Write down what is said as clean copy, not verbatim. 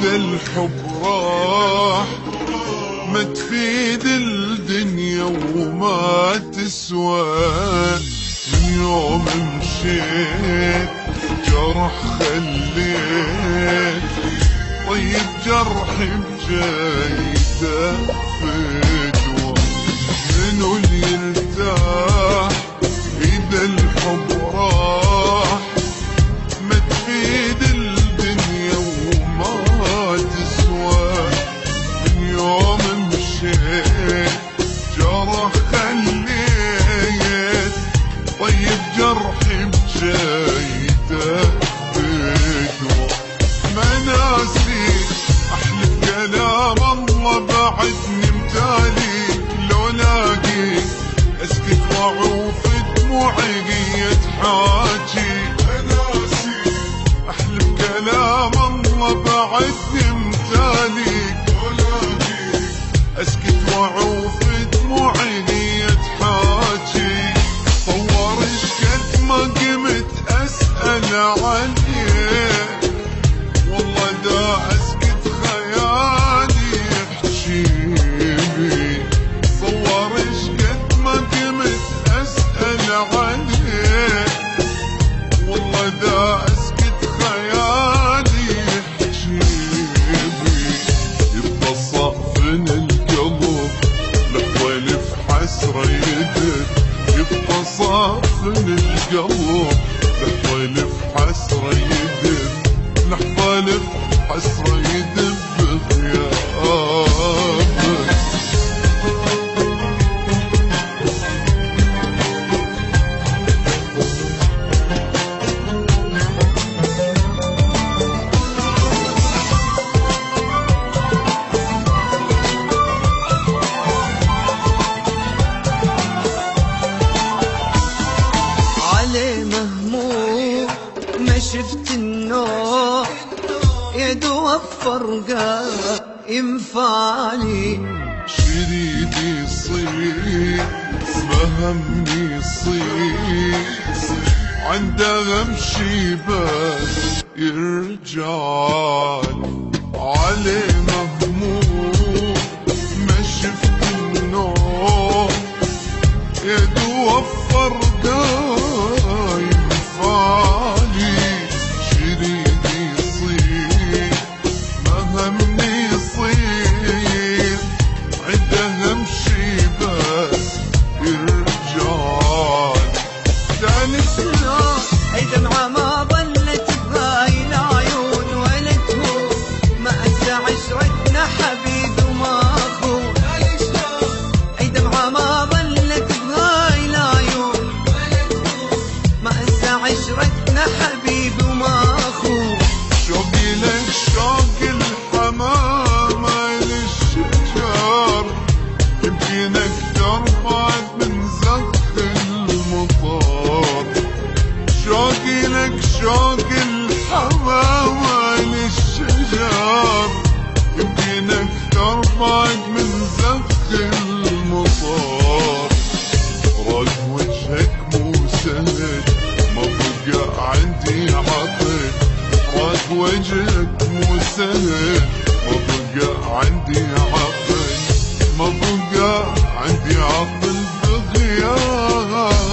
إذا الحب راح ما تفيد الدنيا وما تسوى. من يوم مشيت جرح خليت، طيب جرحي بجايته فدوى. منو اللي يرتاح إذا الحب راح ما تفيد الدنيا وما تسوى. من يوم مشيت جرح خليت، طيب جرحي بجايته فدوى. ما ناسي أحلف كلام الله بعدني متالي، لو لاقيت أسكت وأعوف دموعي تحاجي. ما ناسي أحلف كلام الله بعدني متالي، لو لاقيت أسكت وأعوف دموعي تحاجي. صور شقد ما قمت أسأل عنيه، والله دا أسكت خيالي يحجيبي. صور شقد ما قمت أسأل عنيه، والله دا أسكت خيالي يحجيبي. يبقى صافن القلب لحوالف حسرة يدب، يبقى صافن القلب لحوالف حسرة يدب، لحوالف حسرة يدب غيابك. علي مهموم ما شفت النور، يدو الفرقة ينفعني. شريدي يصير فهمني يصير، عنده غمشي بس يرجعل. علي مهموم ما شفت النور، يدو الفرقة ينفعني. شريدي يصير مهمني يصير، عنده همشي بس يرجعل. ثالث نار أي دمعة ما ظلت بهاي العيون ولا تهون، ما أنسى عشرتنا حبيب وما أخو. أي دمعة ما ظلت بهاي العيون ولا تهون، ما أنسى عشرتنا حبيب وما أخو. شوقي لك شوق الحمامة للشجر، يمكن أكثر بعد من زخ المطر. شوقي لك شوق الحمامة للشجر، يمكن أكثر بعد من زخ المطر. رد وجهك مو سهل ما بقى عندي عقل، رد وجهك مو سهل ما بقى عندي عقل، ما بقى عندي عقل بغيابك.